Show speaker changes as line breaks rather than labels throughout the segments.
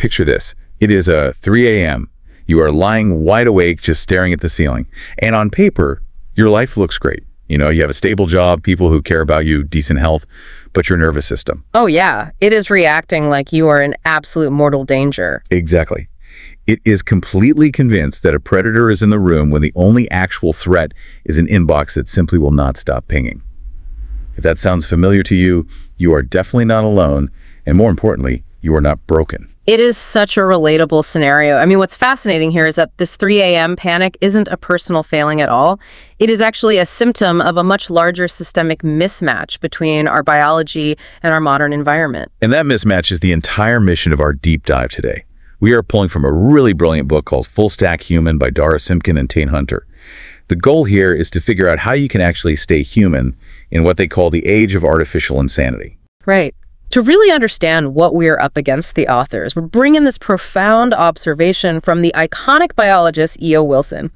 Picture this. It is 3 a.m. You are lying wide awake, just staring at the ceiling. And on paper, your life looks great. You know, you have a stable job, people who care about you, decent health, but your nervous system.
Oh, yeah. It is reacting like you are in absolute mortal danger.
Exactly. It is completely convinced that a predator is in the room when the only actual threat is an inbox that simply will not stop pinging. If that sounds familiar to you, you are definitely not alone, and more importantly, you are not broken.
It is such a relatable scenario. I mean, what's fascinating here is that this 3 a.m. panic isn't a personal failing at all. It is actually a symptom of a much larger systemic mismatch between our biology and our modern environment.
And that mismatch is the entire mission of our deep dive today. We are pulling from a really brilliant book called Full Stack Human by Dara Simkin and Tane Hunter. The goal here is to figure out how you can actually stay human in what they call the age of artificial insanity.
Right. To really understand what we're up against, the authors, we're bringing this profound observation from the iconic biologist E.O. Wilson.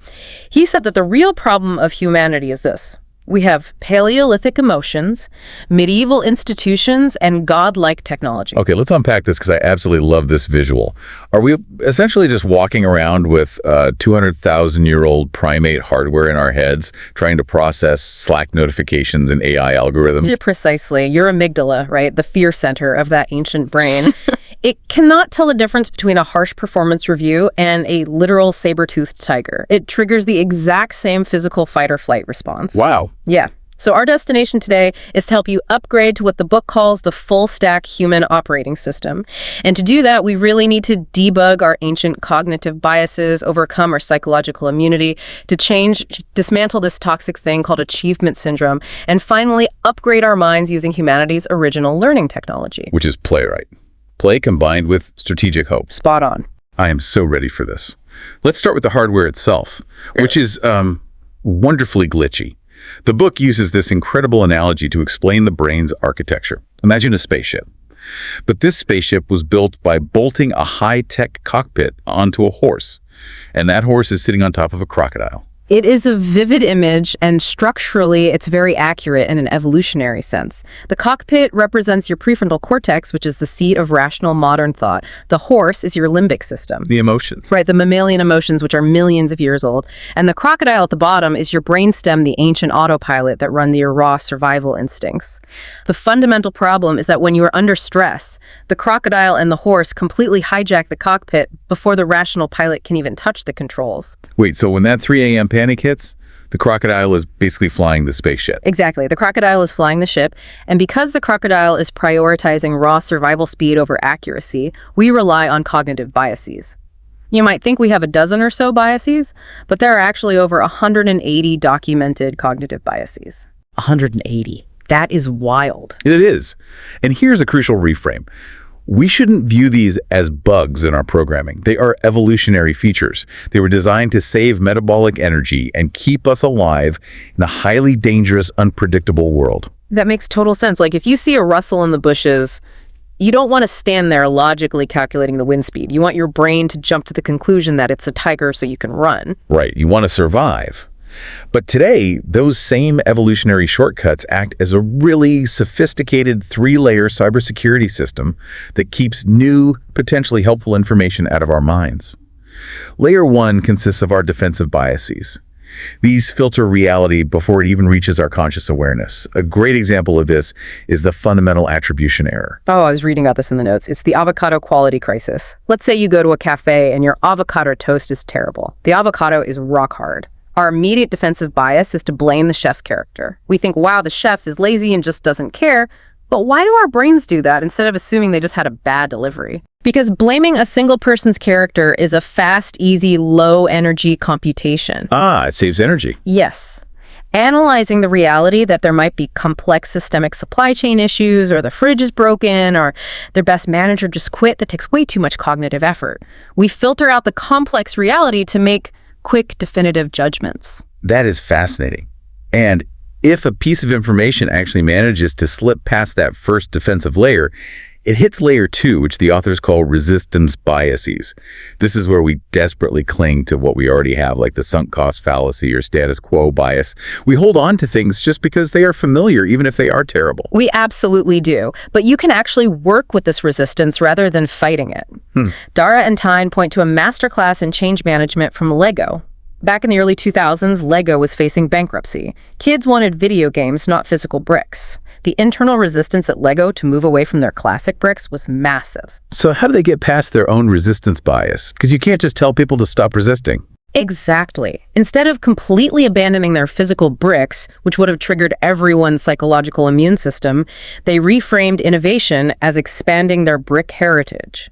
He said that the real problem of humanity is this. We have Paleolithic emotions, medieval institutions, and godlike technology.
Okay, let's unpack this because I absolutely love this visual. Are we essentially just walking around with 200,000-year-old primate hardware in our heads, trying to process Slack notifications and AI algorithms?
Yeah, precisely. Your amygdala, right? The fear center of that ancient brain. It cannot tell the difference between a harsh performance review and a literal saber-toothed tiger. It triggers the exact same physical fight or flight response.
Wow.
Yeah. So our destination today is to help you upgrade to what the book calls the full stack human operating system. And to do that, we really need to debug our ancient cognitive biases, overcome our psychological immunity, to dismantle this toxic thing called achievement syndrome, and finally upgrade our minds using humanity's original learning technology.
Which is playwright. Play combined with strategic hope.
Spot on.
I am so ready for this. Let's start with the hardware itself, which is wonderfully glitchy. The book uses this incredible analogy to explain the brain's architecture. Imagine a spaceship. But this spaceship was built by bolting a high-tech cockpit onto a horse, and that horse is sitting on top of a crocodile.
It is a vivid image, and structurally, it's very accurate in an evolutionary sense. The cockpit represents your prefrontal cortex, which is the seat of rational modern thought. The horse is your limbic system.
The emotions.
Right, the mammalian emotions, which are millions of years old. And the crocodile at the bottom is your brainstem, the ancient autopilot that run your raw survival instincts. The fundamental problem is that when you are under stress, the crocodile and the horse completely hijack the cockpit before the rational pilot can even touch the controls.
Wait, so when that 3 a.m. panic hits, the crocodile is basically flying the spaceship.
Exactly. The crocodile is flying the ship, and because the crocodile is prioritizing raw survival speed over accuracy, we rely on cognitive biases. You might think we have a dozen or so biases, but there are actually over 180 documented cognitive biases.
180. That is wild.
It is. And here's a crucial reframe. We shouldn't view these as bugs in our programming. They are evolutionary features. They were designed to save metabolic energy and keep us alive in a highly dangerous, unpredictable world.
That makes total sense. Like if you see a rustle in the bushes, you don't want to stand there logically calculating the wind speed. You want your brain to jump to the conclusion that it's a tiger so you can run.
Right. You want to survive. But today, those same evolutionary shortcuts act as a really sophisticated 3-layer cybersecurity system that keeps new, potentially helpful information out of our minds. Layer 1 consists of our defensive biases. These filter reality before it even reaches our conscious awareness. A great example of this is the fundamental attribution error.
Oh, I was reading about this in the notes. It's the avocado quality crisis. Let's say you go to a cafe and your avocado toast is terrible. The avocado is rock hard. Our immediate defensive bias is to blame the chef's character. We think, wow, the chef is lazy and just doesn't care. But why do our brains do that instead of assuming they just had a bad delivery? Because blaming a single person's character is a fast, easy, low-energy computation.
Ah, it saves energy.
Yes. Analyzing the reality that there might be complex systemic supply chain issues, or the fridge is broken, or their best manager just quit, that takes way too much cognitive effort. We filter out the complex reality to make quick, definitive judgments.
That is fascinating. And if a piece of information actually manages to slip past that first defensive layer, It hits layer 2, which the authors call resistance biases. This is where we desperately cling to what we already have, like the sunk cost fallacy or status quo bias. We hold on to things just because they are familiar, even if they are terrible.
We absolutely do, but you can actually work with this resistance rather than fighting it. Dara and Tyne point to a masterclass in change management from Lego. Back in the early 2000s, Lego was facing bankruptcy. Kids wanted video games, not physical bricks. The internal resistance at Lego to move away from their classic bricks was massive.
So how do they get past their own resistance bias? Because you can't just tell people to stop resisting.
Exactly. Instead of completely abandoning their physical bricks, which would have triggered everyone's psychological immune system, they reframed innovation as expanding their brick heritage.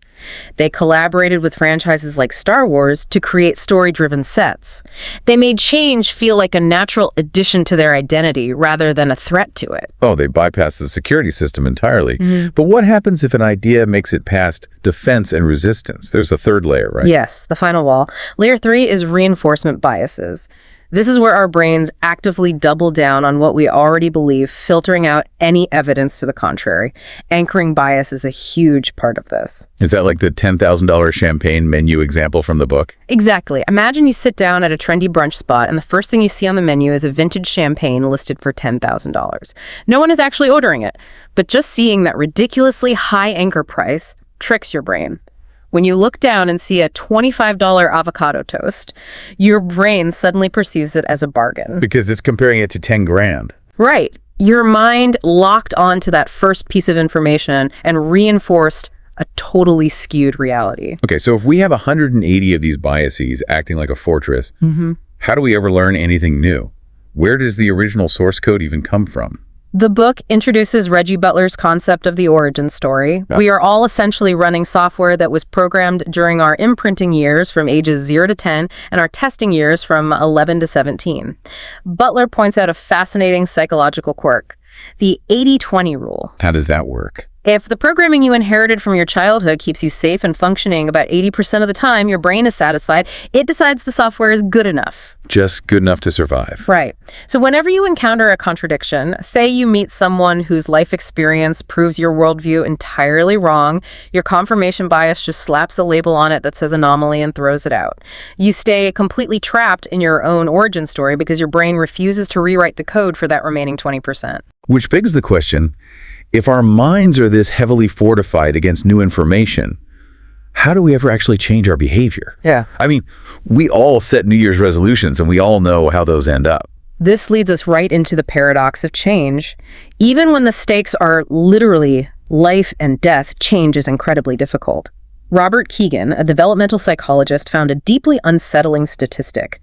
They collaborated with franchises like Star Wars to create story-driven sets. They made change feel like a natural addition to their identity rather than a threat to it.
Oh, they bypass the security system entirely. But what happens if an idea makes it past defense and resistance? There's a third layer, right?
Yes, the final wall. Layer 3 is reinforcement biases. This is where our brains actively double down on what we already believe, filtering out any evidence to the contrary. Anchoring bias is a huge part of this.
Is that like the $10,000 champagne menu example from the book?
Exactly. Imagine you sit down at a trendy brunch spot and the first thing you see on the menu is a vintage champagne listed for $10,000. No one is actually ordering it, but just seeing that ridiculously high anchor price tricks your brain. When you look down and see a $25 avocado toast, your brain suddenly perceives it as a bargain.
Because it's comparing it to 10 grand.
Right. Your mind locked onto that first piece of information and reinforced a totally skewed reality.
Okay, so if we have 180 of these biases acting like a fortress, how do we ever learn anything new? Where does the original source code even come from?
The book introduces Reggie Butler's concept of the origin story. We are all essentially running software that was programmed during our imprinting years from ages 0 to 10 and our testing years from 11 to 17. Butler points out a fascinating psychological quirk, the 80-20 rule.
How does that work?
If the programming you inherited from your childhood keeps you safe and functioning about 80% of the time, your brain is satisfied, it decides the software is good enough.
Just good enough to survive.
Right. So whenever you encounter a contradiction, say you meet someone whose life experience proves your worldview entirely wrong, your confirmation bias just slaps a label on it that says anomaly and throws it out. You stay completely trapped in your own origin story because your brain refuses to rewrite the code for that remaining 20%.
Which begs the question, if our minds are this heavily fortified against new information, how do we ever actually change our behavior?
Yeah.
I mean, we all set New Year's resolutions and we all know how those end up.
This leads us right into the paradox of change. Even when the stakes are literally life and death, change is incredibly difficult. Robert Keegan, a developmental psychologist, found a deeply unsettling statistic.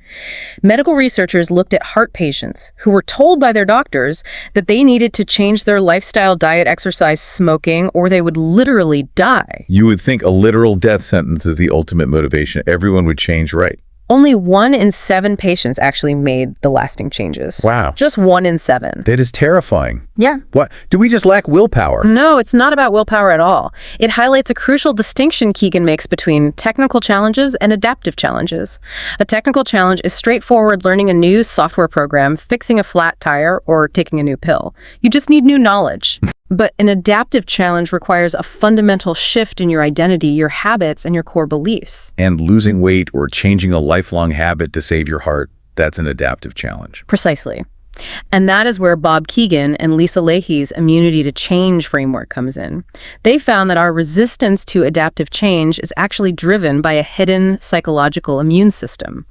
Medical researchers looked at heart patients who were told by their doctors that they needed to change their lifestyle, diet, exercise, smoking, or they would literally die.
You would think a literal death sentence is the ultimate motivation. Everyone would change right.
Only 1 in 7 patients actually made the lasting changes.
Wow.
Just 1 in 7.
That is terrifying.
Yeah.
What? Do we just lack willpower?
No, it's not about willpower at all. It highlights a crucial distinction Keegan makes between technical challenges and adaptive challenges. A technical challenge is straightforward learning a new software program, fixing a flat tire, or taking a new pill. You just need new knowledge. But an adaptive challenge requires a fundamental shift in your identity, your habits, and your core beliefs.
And losing weight or changing a lifelong habit to save your heart, that's an adaptive challenge.
Precisely. And that is where Bob Keegan and Lisa Leahy's immunity to change framework comes in. They found that our resistance to adaptive change is actually driven by a hidden psychological immune system.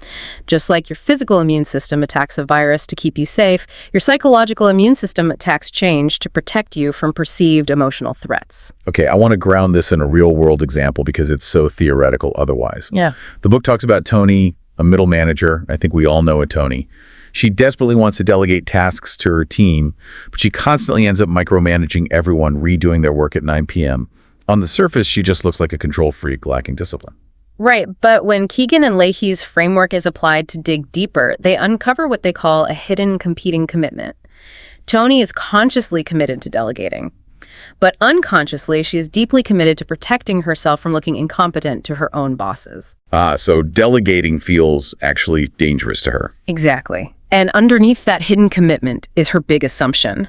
Just like your physical immune system attacks a virus to keep you safe, your psychological immune system attacks change to protect you from perceived emotional threats.
Okay, I want to ground this in a real-world example because it's so theoretical otherwise.
Yeah.
The book talks about Tony, a middle manager. I think we all know a Tony. She desperately wants to delegate tasks to her team, but she constantly ends up micromanaging everyone, redoing their work at 9 p.m. On the surface, she just looks like a control freak lacking discipline.
Right, but when Keegan and Leahy's framework is applied to dig deeper, they uncover what they call a hidden competing commitment. Tony is consciously committed to delegating, but unconsciously, she is deeply committed to protecting herself from looking incompetent to her own bosses.
So delegating feels actually dangerous to her.
Exactly. And underneath that hidden commitment is her big assumption.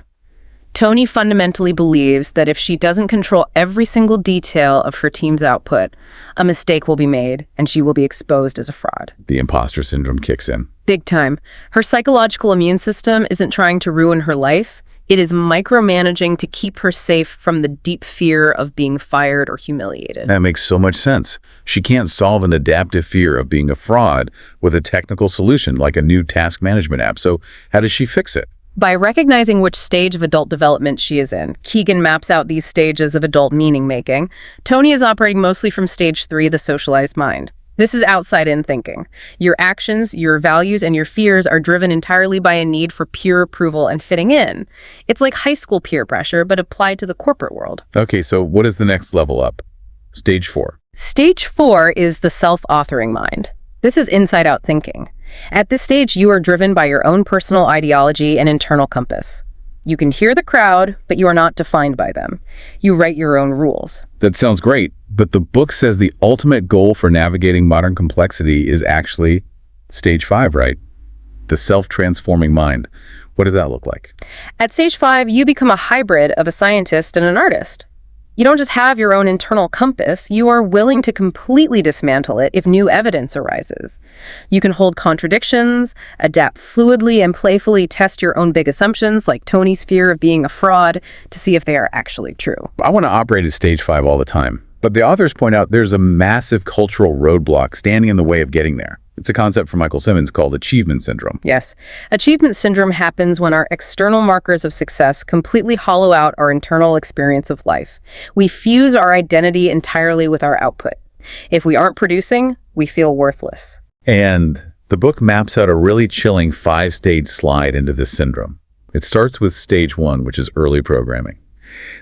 Tony fundamentally believes that if she doesn't control every single detail of her team's output, a mistake will be made and she will be exposed as a fraud.
The imposter syndrome kicks in.
Big time. Her psychological immune system isn't trying to ruin her life. It is micromanaging to keep her safe from the deep fear of being fired or humiliated.
That makes so much sense. She can't solve an adaptive fear of being a fraud with a technical solution like a new task management app. So how does she fix it?
By recognizing which stage of adult development she is in, Keegan maps out these stages of adult meaning-making. Tony is operating mostly from stage 3, the socialized mind. This is outside-in thinking. Your actions, your values, and your fears are driven entirely by a need for peer approval and fitting in. It's like high school peer pressure, but applied to the corporate world.
Okay, so what is the next level up? Stage 4.
Stage 4 is the self-authoring mind. This is inside-out thinking. At this stage, you are driven by your own personal ideology and internal compass. You can hear the crowd, but you are not defined by them. You write your own rules.
That sounds great, but the book says the ultimate goal for navigating modern complexity is actually stage 5, right? The self-transforming mind. What does that look like?
At stage 5, you become a hybrid of a scientist and an artist. You don't just have your own internal compass, you are willing to completely dismantle it if new evidence arises. You can hold contradictions, adapt fluidly and playfully test your own big assumptions, like Tony's fear of being a fraud, to see if they are actually true.
I want to operate at stage 5 all the time, but the authors point out there's a massive cultural roadblock standing in the way of getting there. It's a concept from Michael Simmons called achievement syndrome.
Yes. Achievement syndrome happens when our external markers of success completely hollow out our internal experience of life. We fuse our identity entirely with our output. If we aren't producing, we feel worthless.
And the book maps out a really chilling 5-stage slide into this syndrome. It starts with stage 1, which is early programming.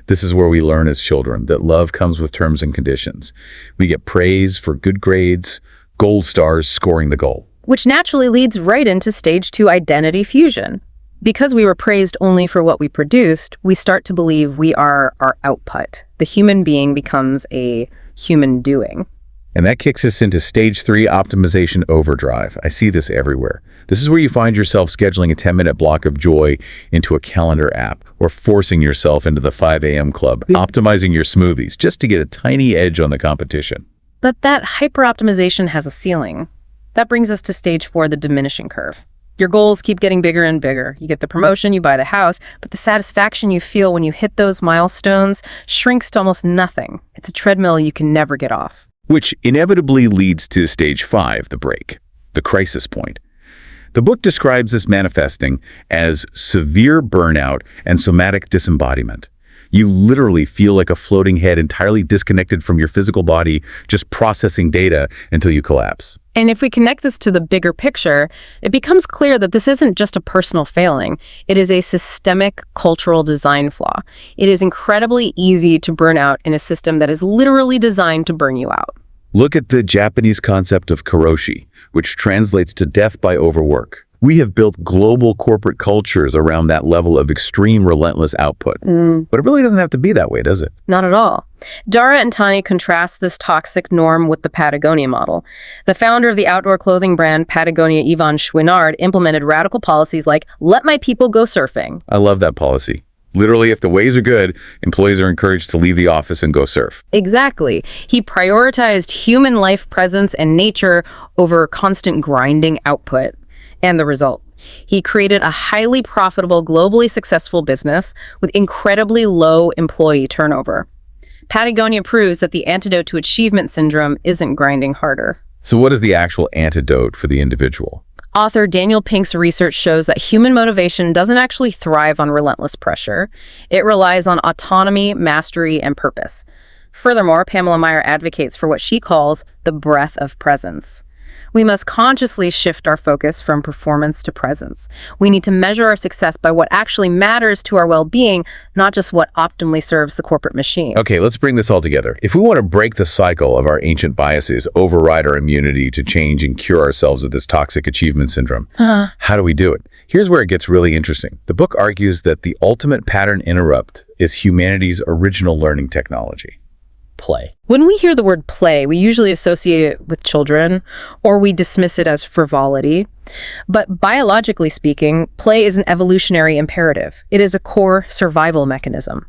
This is where we learn as children that love comes with terms and conditions. We get praise for good grades, gold stars, scoring the goal.
Which naturally leads right into stage 2 identity fusion. Because we were praised only for what we produced, we start to believe we are our output. The human being becomes a human doing.
And that kicks us into stage 3 optimization overdrive. I see this everywhere. This is where you find yourself scheduling a 10-minute block of joy into a calendar app, or forcing yourself into the 5 a.m. club, optimizing your smoothies just to get a tiny edge on the competition.
But that hyper-optimization has a ceiling. That brings us to stage 4, the diminishing curve. Your goals keep getting bigger and bigger. You get the promotion, you buy the house, but the satisfaction you feel when you hit those milestones shrinks to almost nothing. It's a treadmill you can never get off.
Which inevitably leads to stage 5, the break, the crisis point. The book describes this manifesting as severe burnout and somatic disembodiment. You literally feel like a floating head entirely disconnected from your physical body, just processing data until you collapse.
And if we connect this to the bigger picture, it becomes clear that this isn't just a personal failing. It is a systemic cultural design flaw. It is incredibly easy to burn out in a system that is literally designed to burn you out.
Look at the Japanese concept of karoshi, which translates to death by overwork. We have built global corporate cultures around that level of extreme relentless output. But it really doesn't have to be that way, does it?
Not at all. Dara and Tani contrast this toxic norm with the Patagonia model. The founder of the outdoor clothing brand Patagonia, Yvon Chouinard, implemented radical policies like, let my people go surfing.
I love that policy. Literally, if the waves are good, employees are encouraged to leave the office and go surf.
Exactly. He prioritized human life presence and nature over constant grinding output. And the result, he created a highly profitable, globally successful business with incredibly low employee turnover. Patagonia proves that the antidote to achievement syndrome isn't grinding harder.
So what is the actual antidote for the individual?
Author Daniel Pink's research shows that human motivation doesn't actually thrive on relentless pressure. It relies on autonomy, mastery, and purpose. Furthermore, Pamela Meyer advocates for what she calls the breath of presence. We must consciously shift our focus from performance to presence. We need to measure our success by what actually matters to our well-being, not just what optimally serves the corporate machine.
Okay, let's bring this all together. If we want to break the cycle of our ancient biases, override our immunity to change, and cure ourselves of this toxic achievement syndrome, how do we do it? Here's where it gets really interesting. The book argues that the ultimate pattern interrupt is humanity's original learning technology,
play?
When we hear the word play, we usually associate it with children, or we dismiss it as frivolity. But biologically speaking, play is an evolutionary imperative. It is a core survival mechanism.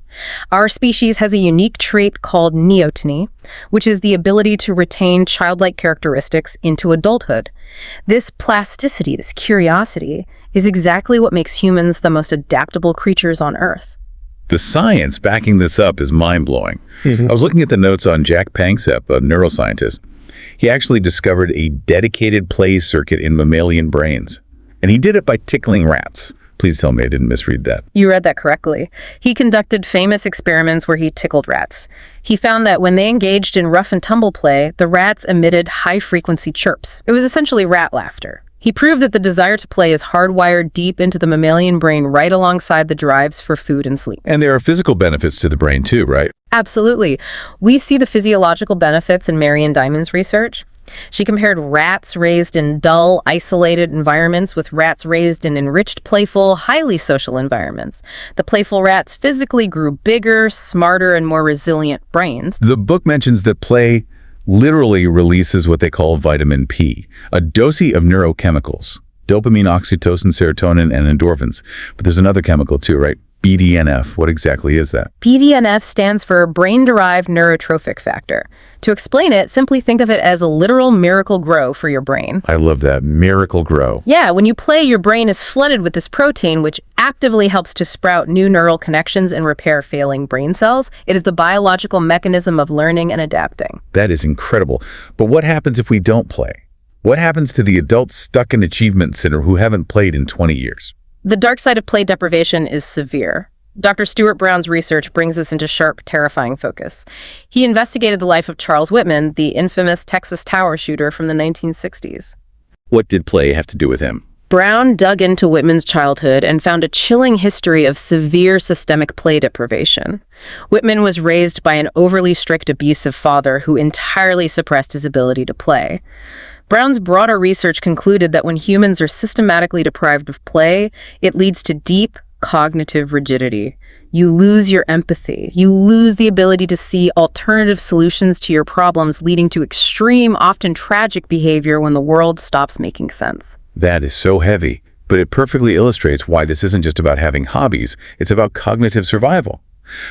Our species has a unique trait called neoteny, which is the ability to retain childlike characteristics into adulthood. This plasticity, this curiosity, is exactly what makes humans the most adaptable creatures on Earth.
The science backing this up is mind-blowing. I was looking at the notes on Jack Panksepp, a neuroscientist. He actually discovered a dedicated play circuit in mammalian brains. And he did it by tickling rats. Please tell me I didn't misread that.
You read that correctly. He conducted famous experiments where he tickled rats. He found that when they engaged in rough and tumble play, the rats emitted high-frequency chirps. It was essentially rat laughter. He proved that the desire to play is hardwired deep into the mammalian brain right alongside the drives for food and sleep.
And there are physical benefits to the brain too, right?
Absolutely. We see the physiological benefits in Marion Diamond's research. She compared rats raised in dull, isolated environments with rats raised in enriched, playful, highly social environments. The playful rats physically grew bigger, smarter, and more resilient brains.
The book mentions that play literally releases what they call vitamin P, a dosage of neurochemicals, dopamine, oxytocin, serotonin, and endorphins. But there's another chemical too, right? BDNF. What exactly is that?
BDNF stands for brain-derived neurotrophic factor. To explain it, simply think of it as a literal miracle grow for your brain.
I love that. Miracle grow.
Yeah, when you play, your brain is flooded with this protein, which actively helps to sprout new neural connections and repair failing brain cells. It is the biological mechanism of learning and adapting.
That is incredible. But what happens if we don't play? What happens to the adults stuck in achievement center who haven't played in 20 years?
The dark side of play deprivation is severe. Dr. Stuart Brown's research brings this into sharp, terrifying focus. He investigated the life of Charles Whitman, the infamous Texas Tower shooter from the 1960s.
What did play have to do with him?
Brown dug into Whitman's childhood and found a chilling history of severe systemic play deprivation. Whitman was raised by an overly strict, abusive father who entirely suppressed his ability to play. Brown's broader research concluded that when humans are systematically deprived of play, it leads to deep cognitive rigidity. You lose your empathy. You lose the ability to see alternative solutions to your problems, leading to extreme, often tragic behavior when the world stops making sense.
That is so heavy, but it perfectly illustrates why this isn't just about having hobbies, it's about cognitive survival.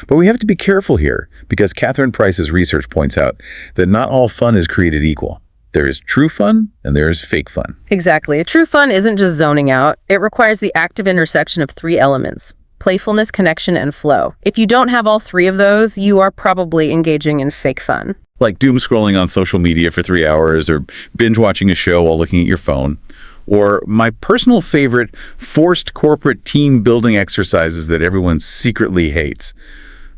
But we have to be careful here, because Catherine Price's research points out that not all fun is created equal. There is true fun and there is fake fun.
Exactly. True fun isn't just zoning out. It requires the active intersection of three elements: playfulness, connection, and flow. If you don't have all three of those, you are probably engaging in fake fun.
Like doom scrolling on social media for 3 hours, or binge watching a show while looking at your phone. Or my personal favorite, forced corporate team building exercises that everyone secretly hates.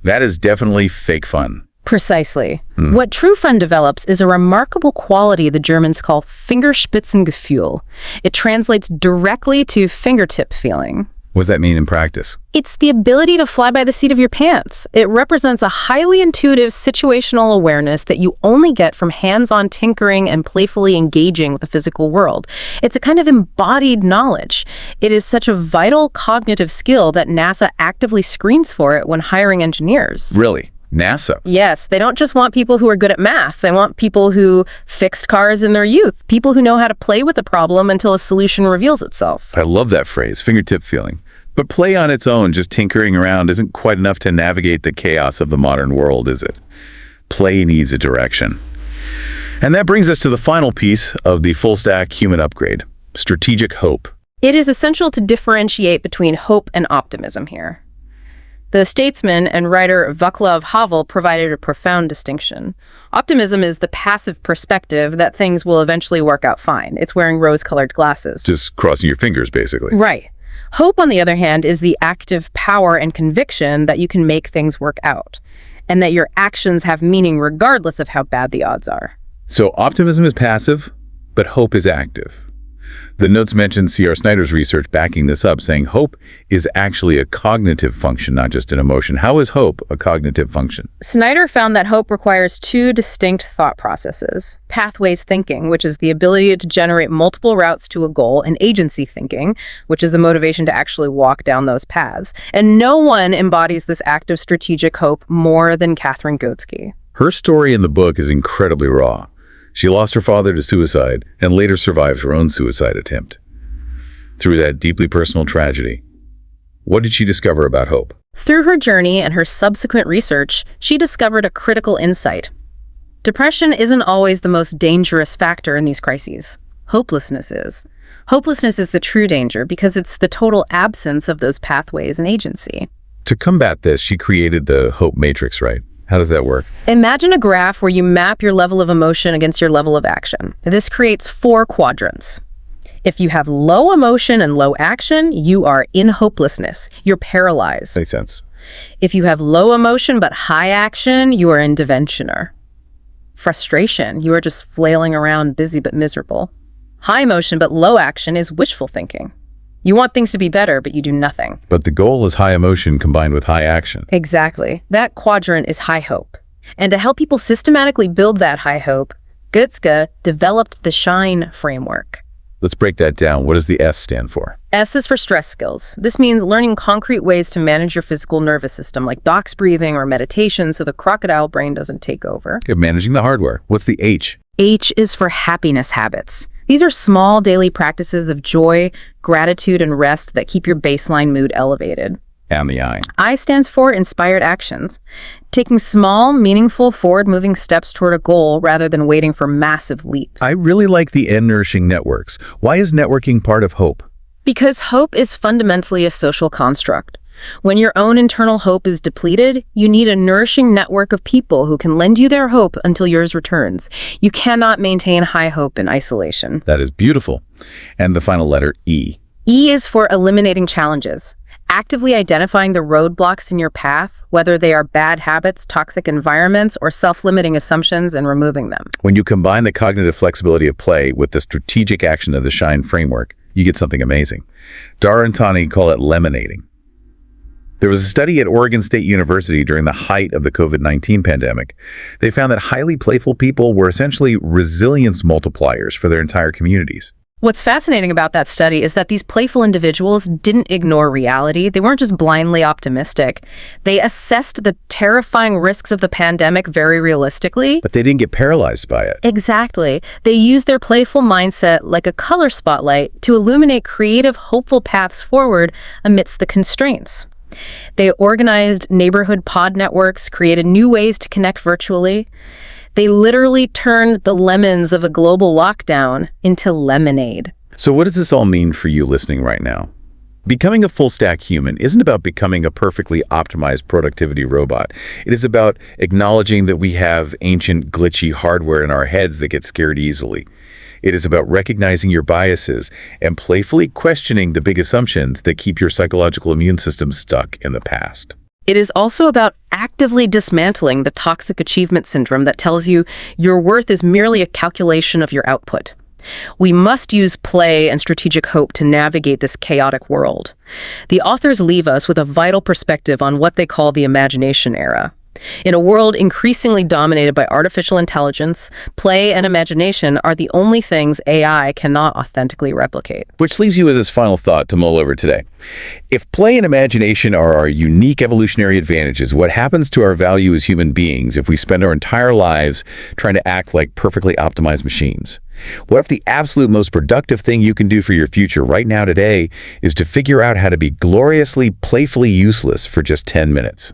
That is definitely fake fun.
Precisely. What true fun develops is a remarkable quality the Germans call Fingerspitzengefühl. It translates directly to fingertip feeling.
What does that mean in practice?
It's the ability to fly by the seat of your pants. It represents a highly intuitive situational awareness that you only get from hands-on tinkering and playfully engaging with the physical world. It's a kind of embodied knowledge. It is such a vital cognitive skill that NASA actively screens for it when hiring engineers.
Really? NASA?
Yes, they don't just want people who are good at math. They want people who fixed cars in their youth, people who know how to play with a problem until a solution reveals itself.
I love that phrase, fingertip feeling. But play on its own, just tinkering around, isn't quite enough to navigate the chaos of the modern world, is it? Play needs a direction. And that brings us to the final piece of the full-stack human upgrade, strategic hope.
It is essential to differentiate between hope and optimism here. The statesman and writer Václav Havel provided a profound distinction. Optimism is the passive perspective that things will eventually work out fine. It's wearing rose-colored glasses.
Just crossing your fingers, basically.
Right. Hope, on the other hand, is the active power and conviction that you can make things work out, and that your actions have meaning regardless of how bad the odds are.
So optimism is passive, but hope is active. The notes mention C.R. Snyder's research backing this up, saying hope is actually a cognitive function, not just an emotion. How is hope a cognitive function?
Snyder found that hope requires two distinct thought processes: pathways thinking, which is the ability to generate multiple routes to a goal, and agency thinking, which is the motivation to actually walk down those paths. And no one embodies this active strategic hope more than Catherine Goetsky.
Her story in the book is incredibly raw. She lost her father to suicide and later survived her own suicide attempt. Through that deeply personal tragedy, what did she discover about hope?
Through her journey and her subsequent research, she discovered a critical insight. Depression isn't always the most dangerous factor in these crises. Hopelessness is. Hopelessness is the true danger because it's the total absence of those pathways and agency.
To combat this, she created the Hope Matrix, right? How does that work?
Imagine a graph where you map your level of emotion against your level of action. This creates 4 quadrants. If you have low emotion and low action, you are in hopelessness. You're paralyzed.
Makes sense.
If you have low emotion but high action, you are interventioner. Frustration, you are just flailing around, busy but miserable. High emotion but low action is wishful thinking. You want things to be better, but you do nothing.
But the goal is high emotion combined with high action.
Exactly. That quadrant is high hope. And to help people systematically build that high hope, Gutzke developed the SHINE framework.
Let's break that down. What does the S stand for?
S is for stress skills. This means learning concrete ways to manage your physical nervous system, like box breathing or meditation, so the crocodile brain doesn't take over.
Okay, managing the hardware. What's the H?
H is for happiness habits. These are small daily practices of joy, gratitude, and rest that keep your baseline mood elevated.
And the I.
I stands for inspired actions. Taking small, meaningful, forward-moving steps toward a goal rather than waiting for massive leaps.
I really like the N, nourishing networks. Why is networking part of hope?
Because hope is fundamentally a social construct. When your own internal hope is depleted, you need a nourishing network of people who can lend you their hope until yours returns. You cannot maintain high hope in isolation.
That is beautiful. And the final letter, E.
E is for eliminating challenges. Actively identifying the roadblocks in your path, whether they are bad habits, toxic environments, or self-limiting assumptions, and removing them.
When you combine the cognitive flexibility of play with the strategic action of the SHINE framework, you get something amazing. Dar and Tani call it lemonading. There was a study at Oregon State University during the height of the COVID-19 pandemic. They found that highly playful people were essentially resilience multipliers for their entire communities.
What's fascinating about that study is that these playful individuals didn't ignore reality. They weren't just blindly optimistic. They assessed the terrifying risks of the pandemic very realistically.
But they didn't get paralyzed by it.
Exactly. They used their playful mindset like a color spotlight to illuminate creative, hopeful paths forward amidst the constraints. They organized neighborhood pod networks, created new ways to connect virtually. They literally turned the lemons of a global lockdown into lemonade.
So what does this all mean for you listening right now? Becoming a full-stack human isn't about becoming a perfectly optimized productivity robot. It is about acknowledging that we have ancient, glitchy hardware in our heads that get scared easily. It is about recognizing your biases and playfully questioning the big assumptions that keep your psychological immune system stuck in the past.
It is also about actively dismantling the toxic achievement syndrome that tells you your worth is merely a calculation of your output. We must use play and strategic hope to navigate this chaotic world. The authors leave us with a vital perspective on what they call the imagination era. In a world increasingly dominated by artificial intelligence, play and imagination are the only things AI cannot authentically replicate.
Which leaves you with this final thought to mull over today. If play and imagination are our unique evolutionary advantages, what happens to our value as human beings if we spend our entire lives trying to act like perfectly optimized machines? What if the absolute most productive thing you can do for your future right now today is to figure out how to be gloriously, playfully useless for just 10 minutes?